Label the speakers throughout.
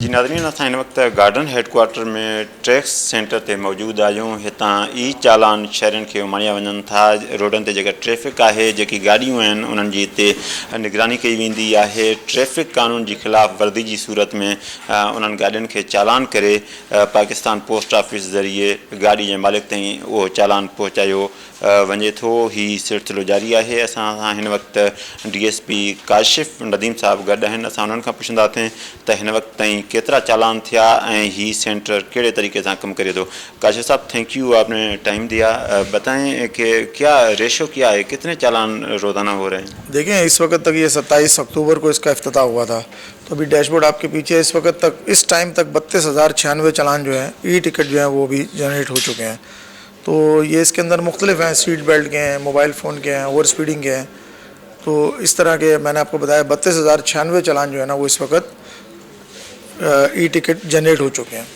Speaker 1: जी नाज़रीन, असां हिन वक़्तु गार्डन हेडक्वार्टर में टैक्स सेंटर ते मौजूदु आहियूं। हितां ई चालान शहरनि खे उमाणिया वञनि था। रोडनि ते जेका ट्रैफ़िक आहे, जेकी गाॾियूं आहिनि, उन्हनि जी हिते निगरानी कई वेंदी आहे। ट्रैफ़िक कानून जी ख़िलाफ़ वर्दी जी सूरत में उन्हनि गाॾियुनि खे चालान करे पाकिस्तान पोस्ट ऑफिस ज़रिए गाॾी जे मालिक ताईं उहो चालान पहुचायो वञे थो। हीउ सिलसिलो जारी आहे। असां सां हिन वक़्तु DSP काशिफ़ नदीम साहब गॾु आहिनि। असां उन्हनि खां पुछंदासीं त हिन वक़्तु ताईं केतिरा चालान थिया ऐं हीउ सेंटर कहिड़े तरीक़े सां कमु करे थो। काशिफ़ साहब, थैंक यू, आपने टाइम दिया। बताएं कि क्या रेशो क्या है, कितने चालान रोज़ाना हो रहे हैं?
Speaker 2: देखें, इस वक्त तक ये 27 अक्टूबर को इसका इफ्तिताह हुआ था, तो अभी डैशबोर्ड आपके पीछे है। इस वक्त तक, इस टाइम तक 32,096 चालान जो हैं, ई टिकट जो हैं वो भी जनरेट हो चुके हैं। तो ये इसके अंदर मुख्तलिफ हैं, सीट बेल्ट के हैं, मोबाइल फ़ोन के हैं, ओवर स्पीडिंग के हैं। तो इस तरह के मैंने आपको बताया 32,096 चालान जो है ना वो इस वक्त ई टिकट जनरेट हो चुके हैं।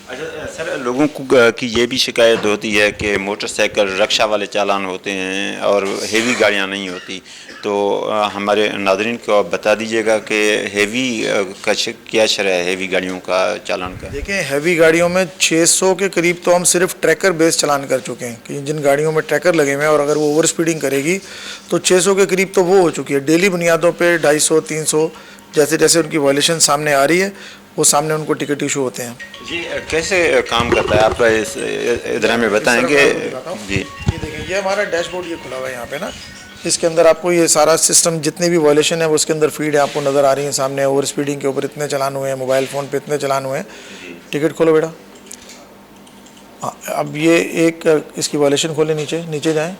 Speaker 1: अच्छा सर, लोगों को की ये भी शिकायत होती है कि मोटरसाइकिल रक्षा वाले चालान होते हैं और हेवी गाड़ियां नहीं होती। तो हमारे नाज़रीन को आप बता दीजिएगा कि हेवी का क्या शरह है हेवी गाड़ियों का चालान का?
Speaker 2: देखिए, हैवी गाड़ियों में 600 के करीब तो हम सिर्फ ट्रैकर बेस चालान कर चुके हैं कि जिन गाड़ियों में ट्रैकर लगे हुए हैं और अगर वो ओवर स्पीडिंग करेगी तो 600 के करीब तो वो हो चुकी है। डेली बुनियादों पे 250, 300 जैसे जैसे उनकी वायलेशन सामने आ रही है वो सामने उनको टिकट इशू होते हैं।
Speaker 1: जी, कैसे काम करता है आप इस इधर में बताएंगे? जी,
Speaker 2: ये देखें, ये हमारा डैशबोर्ड ये खुला हुआ है यहाँ पे ना, इसके अंदर आपको ये सारा सिस्टम जितने भी वायलेशन है वो उसके अंदर फीड है, आपको नज़र आ रही है सामने। ओवर स्पीडिंग के ऊपर इतने चलान हुए हैं, मोबाइल फ़ोन पे इतने चलान हुए हैं। टिकट खोलो बेटा। हाँ, अब ये एक इसकी वायलेशन खोले, नीचे नीचे जाएं।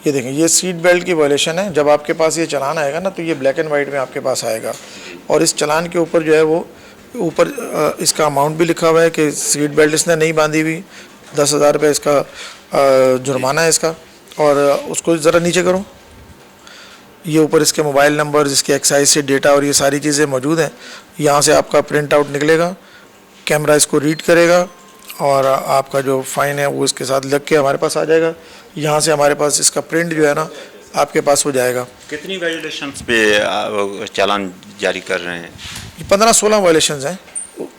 Speaker 2: ये देखें, ये सीट बेल्ट की वायलेशन है। जब आपके पास ये चलान आएगा ना तो ये ब्लैक एंड वाइट में आपके पास आएगा और इस चलान के ऊपर जो है वो ऊपर इसका अमाउंट भी लिखा हुआ है कि सीट बेल्ट इसने नहीं बांधी हुई, 10,000 रुपये इसका जुर्माना है इसका। और उसको ज़रा नीचे करो। ये ऊपर इसके मोबाइल नंबर, इसके एक्साइज से डेटा और ये सारी चीज़ें मौजूद हैं। यहाँ से आपका प्रिंट आउट निकलेगा, कैमरा इसको रीड करेगा और आपका जो फ़ाइन है वो इसके साथ लग के हमारे पास आ जाएगा। यहाँ से हमारे पास इसका प्रिंट जो है ना आपके पास हो जाएगा।
Speaker 1: कितनी वायलेशंस पे चालान जारी कर रहे हैं?
Speaker 2: 15-16 वायलेशंस हैं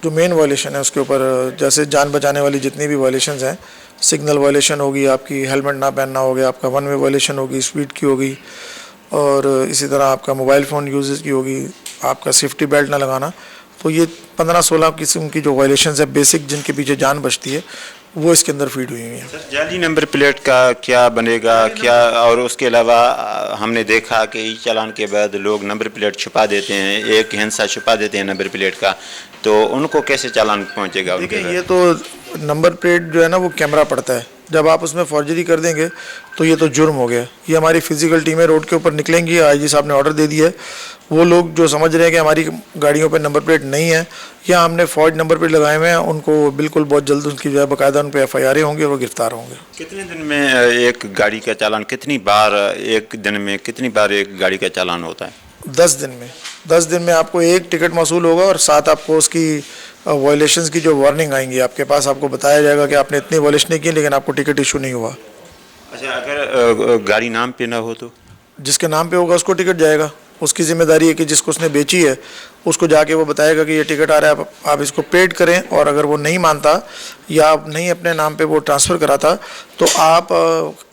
Speaker 2: जो मेन वायलेशन है उसके ऊपर। जैसे जान बचाने वाली जितनी भी वायलेशंस हैं, सिग्नल वायलेशन होगी आपकी, हेलमेट ना पहनना हो गया आपका, वन वे वायलेशन होगी, स्पीड की होगी, और इसी तरह आपका मोबाइल फ़ोन यूजेस की होगी, आपका सेफ्टी बेल्ट ना लगाना। तो ये 15-16 किस्म की जो वायलेशंस है बेसिक जिनके पीछे जान बचती है वो इसके अंदर फीड हुई हैं।
Speaker 1: सर, जाली नंबर प्लेट का क्या बनेगा क्या? और उसके अलावा हमने देखा कि ई चालान के बाद लोग नंबर प्लेट छुपा देते हैं, एक हिस्सा छुपा देते हैं नंबर प्लेट का, तो उनको कैसे चालान पहुंचेगा उनके?
Speaker 2: देखिए, ये तो नंबर प्लेट जो है ना वो कैमरा पड़ता है, जब आप उसमें फॉर्जरी कर देंगे तो ये तो जुर्म हो गया। ये हमारी फिजिकल टीमें रोड के ऊपर निकलेंगी। IG साहब ने ऑर्डर दे दिया है। वो लोग जो समझ रहे हैं कि हमारी गाड़ियों पे नंबर प्लेट नहीं है या हमने फॉर्ज नंबर प्लेट लगाए हुए हैं, उनको बिल्कुल बहुत जल्द उनकी जो है बाकायदा उन पर FIR होंगे और वो गिरफ्तार होंगे।
Speaker 1: कितने दिन में एक गाड़ी का चालान, कितनी बार एक दिन में कितनी बार एक गाड़ी का चालान होता है?
Speaker 2: 10 दिन में। 10 दिन में आपको एक टिकट मौसूल होगा और साथ आपको उसकी वायलेशंस की जो वार्निंग आएंगी आपके पास, आपको बताया जाएगा कि आपने इतनी वायलेशन की लेकिन आपको टिकट इशू नहीं हुआ।
Speaker 1: अच्छा, अगर गाड़ी नाम पे ना हो तो?
Speaker 2: जिसके नाम पे होगा उसको टिकट जाएगा। उसकी जिम्मेदारी है कि जिसको उसने बेची है उसको जाके वो बताएगा कि ये टिकट आ रहा है, आप इसको पेड करें। और अगर वो नहीं मानता या आप नहीं अपने नाम पे वो ट्रांसफ़र कराता तो आप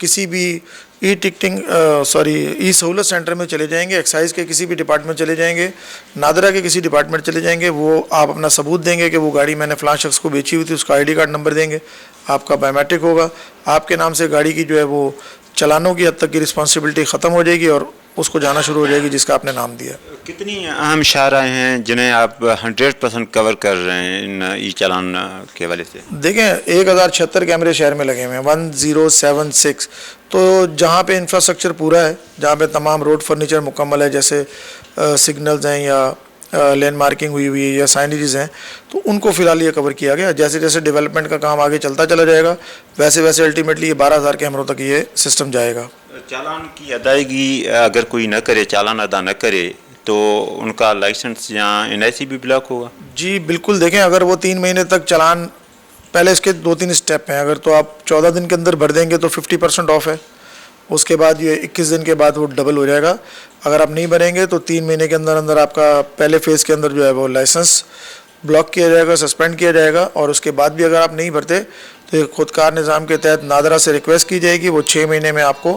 Speaker 2: किसी भी ई सहूलत सेंटर में चले जाएंगे, एक्साइज़ के किसी भी डिपार्टमेंट चले जाएंगे, नादरा के किसी डिपार्टमेंट चले जाएंगे। वो आप अपना सबूत देंगे कि वो गाड़ी मैंने फ़लाँ शख्स को बेची हुई थी, उसका ID कार्ड नंबर देंगे, आपका बायोमेट्रिक होगा, आपके नाम से गाड़ी की जो है वो चलानों की हद तक की रिस्पॉन्सिबिलिटी ख़त्म हो जाएगी और उसको जाना शुरू हो जाएगी जिसका आपने नाम दिया।
Speaker 1: कितनी अहम शाहराहें हैं जिन्हें आप 100% कवर कर रहे हैं इन ई चालान के हवाले से?
Speaker 2: देखें, 1076 कैमरे शहर में लगे हुए हैं, 1076। तो जहाँ पे इंफ्रास्ट्रक्चर पूरा है, जहाँ पे तमाम रोड फर्नीचर मुकम्मल है, जैसे सिग्नल्स हैं या लेन मार्किंग हुई हुई है या साइनेजेस हैं, तो उनको फ़िलहाल ये कवर किया गया। जैसे जैसे डेवलपमेंट का काम आगे चलता चला जाएगा वैसे वैसे अल्टीमेटली ये 12,000 कैमरों तक ये सिस्टम जाएगा।
Speaker 1: चालान की अदायगी अगर कोई न करे, चालान अदा न करे, तो उनका लाइसेंस या NIC भी ब्लॉक होगा?
Speaker 2: जी बिल्कुल। देखें, अगर वो 3 महीने तक चालान, पहले इसके 2-3 स्टेप हैं, अगर तो आप 14 दिन के अंदर भर देंगे तो 50% ऑफ है, उसके बाद ये 21 दिन के बाद वो डबल हो जाएगा। अगर आप नहीं भरेंगे तो 3 महीने के अंदर अंदर आपका पहले फेज़ के अंदर जो है वो लाइसेंस ब्लॉक किया जाएगा, सस्पेंड किया जाएगा। और उसके बाद भी अगर आप नहीं भरते तो खुदकार निज़ाम के तहत नादरा से रिक्वेस्ट की जाएगी, वो 6 महीने में आपको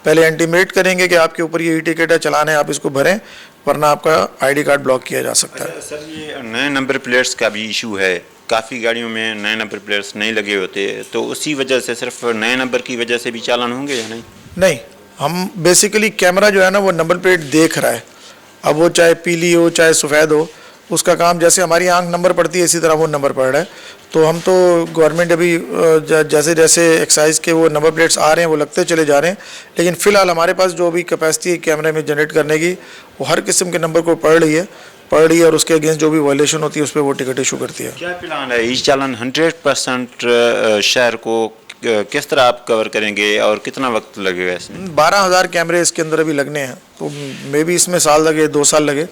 Speaker 2: पहले इंटीमेट करेंगे कि आपके ऊपर ये टिकट है, चलान है, आप इसको भरें, वरना आपका ID कार्ड ब्लॉक किया जा सकता है।
Speaker 1: सर ये नए नंबर प्लेट्स का भी इशू है, काफ़ी गाड़ियों में नए नंबर प्लेट्स नहीं लगे होते, तो उसी वजह से सिर्फ नए नंबर की वजह से भी चालान होंगे या नहीं?
Speaker 2: नहीं, हम बेसिकली कैमरा जो है ना वो नंबर प्लेट देख रहा है। अब वो चाहे पीली हो चाहे सफ़ेद हो, उसका काम जैसे हमारी आंख नंबर पड़ती है इसी तरह वो नंबर पड़ रहा है। तो हम तो गवर्नमेंट अभी जैसे जैसे एक्साइज के वो नंबर प्लेट्स आ रहे हैं वो लगते चले जा रहे हैं, लेकिन फ़िलहाल हमारे पास जो भी कैपेसिटी है कैमरे में जनरेट करने की, वो हर किस्म के नंबर को पढ़ रही है और उसके अगेंस्ट जो भी वायलेशन होती है उस पर वो टिकट इशू करती है।
Speaker 1: क्या प्लान है, ई चालान 100% शहर को किस तरह आप कवर करेंगे और कितना वक्त लगेगा इसमें?
Speaker 2: 12,000 कैमरे इसके अंदर अभी लगने हैं, तो मे भी इसमें साल लगे 2 साल लगे,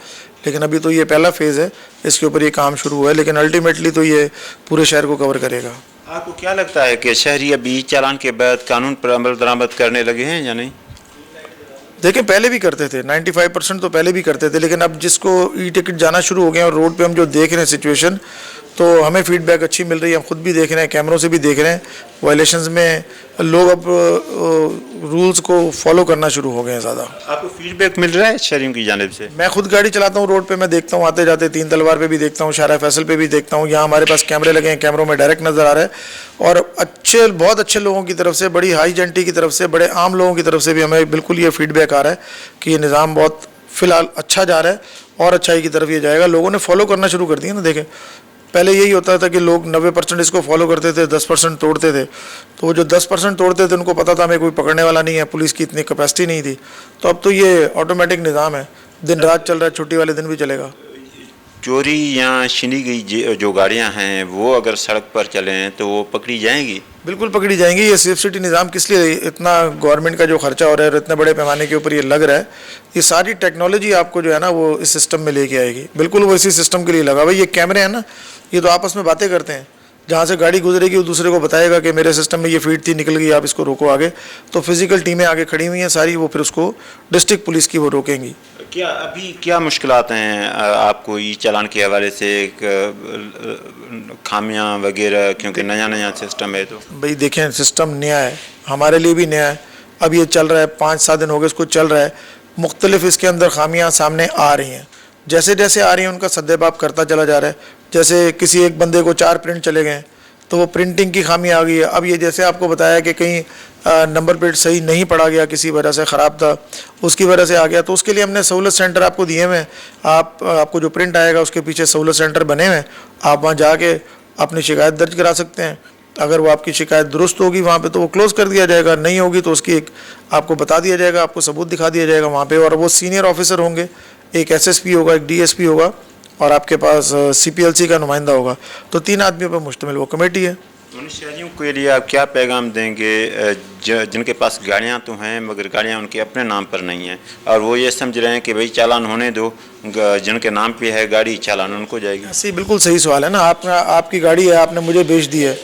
Speaker 2: लेकिन अभी तो ये पहला फेज़ है, इसके ऊपर ये काम शुरू हुआ है, लेकिन अल्टीमेटली तो ये पूरे शहर को कवर करेगा।
Speaker 1: आपको क्या लगता है कि शहरी अभी चालान के बाद कानून पर अमल दरामद करने लगे हैं या नहीं?
Speaker 2: देखिए पहले भी करते थे, 95% तो पहले भी करते थे, लेकिन अब जिसको ई-टिकट जाना शुरू हो गए और रोड पे हम जो देख रहे हैं सिचुएशन, तो हमें फीडबैक अच्छी मिल रही है, हम खुद भी देख रहे हैं, कैमरों से भी देख रहे हैं, वायलेशंस में लोग अब रूल्स को फॉलो करना शुरू हो गए हैं ज़्यादा।
Speaker 1: आपको फीडबैक मिल रहा है शहरियों की जानिब से?
Speaker 2: मैं खुद गाड़ी चलाता हूँ, रोड पे मैं देखता हूँ आते जाते, 3 तलवार पे भी देखता हूँ, शाहरा फैसल पे भी देखता हूँ, यहाँ हमारे पास कैमरे लगे हैं, कैमरों में डायरेक्ट नज़र आ रहा है। और अच्छे, बहुत अच्छे लोगों की तरफ से, बड़ी हाई जेंटी की तरफ से, बड़े आम लोगों की तरफ से भी हमें बिल्कुल ये फीडबैक आ रहा है कि ये निज़ाम बहुत फ़िलहाल अच्छा जा रहा है और अच्छाई की तरफ ये जाएगा। लोगों ने फॉलो करना शुरू कर दिया ना। देखें पहले यही होता था कि लोग 90% इसको फॉलो करते थे, 10% तोड़ते थे, तो जो 10% तोड़ते थे उनको पता था हमें कोई पकड़ने वाला नहीं है, पुलिस की इतनी कैपेसिटी नहीं थी। तो अब तो ये ऑटोमेटिक निज़ाम है, दिन रात चल रहा है, छुट्टी वाले दिन भी चलेगा।
Speaker 1: चोरी या छीनी गई जो गाड़ियां हैं वो अगर सड़क पर चलें तो वो पकड़ी जाएंगी?
Speaker 2: बिल्कुल पकड़ी जाएंगी। ये सेफ सिटी निज़ाम किस लिए इतना गवर्नमेंट का जो खर्चा हो रहा है और इतने बड़े पैमाने के ऊपर ये लग रहा है, ये सारी टेक्नोलॉजी आपको जो है ना वो इस सिस्टम में लेके आएगी। बिल्कुल वो इसी सिस्टम के लिए लगा हुआ है। ये कैमरे हैं ना, ये तो आपस में बातें करते हैं, जहाँ से गाड़ी गुजरेगी वो दूसरे को बताएगा कि मेरे सिस्टम में ये फीड थी, निकल गई, आप इसको रोको आगे। तो फिजिकल टीमें आगे खड़ी हुई हैं सारी, वो फिर उसको डिस्ट्रिक्ट पुलिस की वो रोकेंगी।
Speaker 1: क्या अभी क्या मुश्किलात हैं आपको ई चालान के हवाले से, खामियां वगैरह, क्योंकि नया नया सिस्टम है? तो
Speaker 2: भाई देखें, सिस्टम नया है, हमारे लिए भी नया है, अब ये चल रहा है, 5-7 दिन हो गए इसको चल रहा है, मुख्तलिफ इसके अंदर खामियां सामने आ रही हैं। जैसे जैसे आ रही हैं उनका सद्देबाप करता चला जा रहा है। जैसे किसी एक बंदे को 4 प्रिंट चले गए तो वो प्रिंटिंग की खामी आ गई है। अब ये जैसे आपको बताया कि कहीं नंबर प्लेट सही नहीं पड़ा गया, किसी वजह से ख़राब था, उसकी वजह से आ गया, तो उसके लिए हमने सहूलत सेंटर आपको दिए हुए हैं। आपको जो प्रिंट आएगा उसके पीछे सहूलत सेंटर बने हुए हैं, आप वहाँ जाके अपनी शिकायत दर्ज करा सकते हैं। अगर वो आपकी शिकायत दुरुस्त होगी वहाँ पे तो वो क्लोज़ कर दिया जाएगा, नहीं होगी तो उसकी एक आपको बता दिया जाएगा, आपको सबूत दिखा दिया जाएगा वहाँ पे। और वो सीनियर ऑफिसर होंगे, एक SSP होगा, एक DSP होगा और आपके पास CPLC का नुमाइंदा होगा। तो 3 आदमियों पर मुश्तमिल वो कमेटी है।
Speaker 1: उन शहरियों के लिए आप क्या पैगाम देंगे जिनके पास गाड़ियाँ तो हैं मगर गाड़ियाँ उनके अपने नाम पर नहीं हैं और वो ये समझ रहे हैं कि भाई चालान होने दो, जिनके नाम पे है गाड़ी चालान उनको जाएगी?
Speaker 2: ऐसी बिल्कुल सही सवाल है ना। आपकी गाड़ी है, आपने मुझे बेच दी है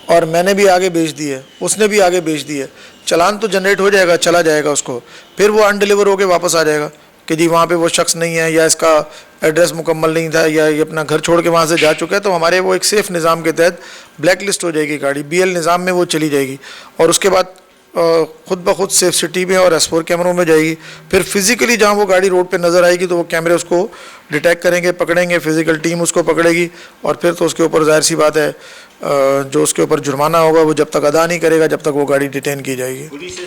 Speaker 2: और मैंने भी आगे बेच दी है, उसने भी आगे बेच दी है, चालान तो जनरेट हो जाएगा, चला जाएगा उसको, फिर वो अनडिलीवर होकर वापस आ जाएगा कि जी वहाँ पे वो शख्स नहीं है या इसका एड्रेस मुकम्मल नहीं था या ये अपना घर छोड़ के वहाँ से जा चुका है। तो हमारे वो एक सेफ़ निज़ाम के तहत ब्लैक लिस्ट हो जाएगी गाड़ी, BL निज़ाम में वो चली जाएगी और उसके बाद खुद ब खुद सेफ सिटी में और S4 कैमरों में जाएगी। फिर फिज़िकली जहाँ वो गाड़ी रोड पे नज़र आएगी तो वो कैमरे उसको डिटेक्ट करेंगे, पकड़ेंगे, फिज़िकल टीम उसको पकड़ेगी और फिर तो उसके ऊपर जाहिर सी बात है जो उसके ऊपर जुर्माना होगा वो जब तक अदा नहीं करेगा जब तक वो गाड़ी डिटेन की जाएगी।
Speaker 1: पुलिस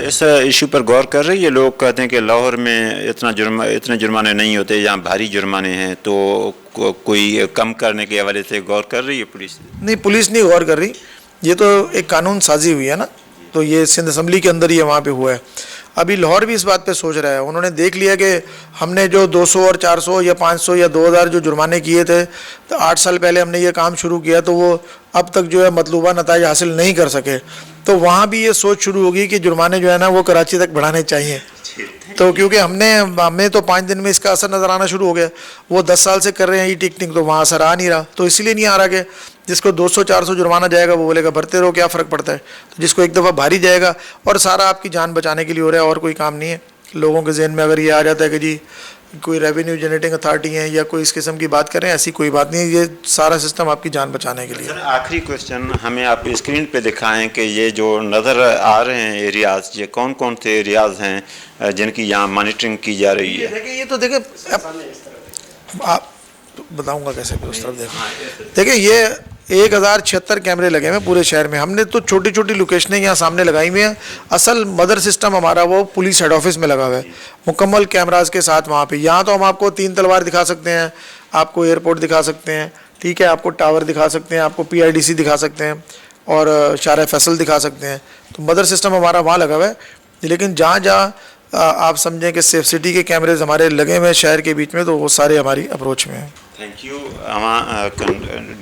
Speaker 1: इस इशू पर गौर कर रही है? लोग कहते हैं कि लाहौर में इतने जुर्माने नहीं होते, यहाँ भारी जुर्माने हैं, तो कोई कम करने के हवाले से गौर कर रही है पुलिस?
Speaker 2: नहीं, पुलिस नहीं गौर कर रही, ये तो एक कानून साजी हुई है ना, तो ये सिंध असम्बली के अंदर ही वहाँ पे हुआ है। अभी लाहौर भी इस बात पे सोच रहा है, उन्होंने देख लिया कि हमने जो 200 और 400 या 500 या 2000 जो जुर्माने किए थे, तो 8 साल पहले हमने ये काम शुरू किया तो वो अब तक जो है मतलूबा नताइज हासिल नहीं कर सके। तो वहाँ भी ये सोच शुरू होगी कि जुर्माने जो है ना वो कराची तक बढ़ाने चाहिए। तो क्योंकि हमें तो 5 दिन में इसका असर नज़र आना शुरू हो गया, वो 10 साल से कर रहे हैं ई टिकटिंग, तो वहाँ असर आ नहीं रहा, तो इसलिए नहीं आ रहा कि जिसको 200-400 जुर्माना जाएगा वो बोलेगा भरते रहो, क्या फ़र्क पड़ता है। तो जिसको एक दफ़ा भारी जाएगा, और सारा आपकी जान बचाने के लिए हो रहा है, और कोई काम नहीं है। लोगों के जहन में अगर ये आ जाता है कि जी कोई रेवेन्यू जनरेटिंग अथॉरिटी है या कोई इस किस्म की बात कर रहे हैं, ऐसी कोई बात नहीं है, ये सारा सिस्टम आपकी जान बचाने के लिए।
Speaker 1: सर आखिरी क्वेश्चन, हमें आप स्क्रीन पे दिखाएं कि ये जो नज़र आ रहे हैं एरियाज, ये कौन कौन से एरियाज हैं जिनकी यहाँ मॉनिटरिंग की जा रही है?
Speaker 2: देखिए ये तो देखिए आप बताऊंगा कैसे भी उस तरफ देखिए ये 1076 कैमरे लगे हुए हैं पूरे शहर में। हमने तो छोटी छोटी लोकेशनें यहाँ सामने लगाई हुई हैं। असल मदर सिस्टम हमारा वो पुलिस हेड ऑफिस में लगा हुआ है मुकम्मल कैमराज के साथ वहाँ पे। यहाँ तो हम आपको 3 तलवार दिखा सकते हैं, आपको एयरपोर्ट दिखा सकते हैं, ठीक है, आपको टावर दिखा सकते हैं, आपको PIDC दिखा सकते हैं, और शारा फैसल दिखा सकते हैं। तो मदर सिस्टम हमारा वहाँ लगा हुआ है। लेकिन जहाँ जहाँ आप समझें कि सेफ सिटी के कैमरेज हमारे लगे हुए हैं शहर के बीच में, तो वो सारे हमारी अप्रोच में हैं।
Speaker 1: Thank you.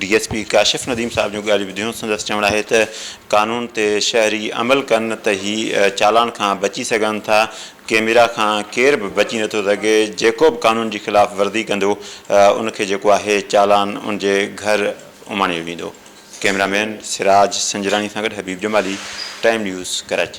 Speaker 1: DSP Kashif Nadeem साहब जो ॻाल्हि ॿुधियूं संदसि चवण आहे त कानून ते शहरी अमल कनि त ही चालान खां बची सघनि था, कैमरा खां केर बि बची नथो सघे। जेको बि कानून जी ख़िलाफ़ वर्दी कंदो उनखे जेको आहे चालान उनजे घर उमाणियो वेंदो। कैमरामैन सिराज संजरानी सां गॾु हबीब जमाली, टाइम न्यूज़ कराची।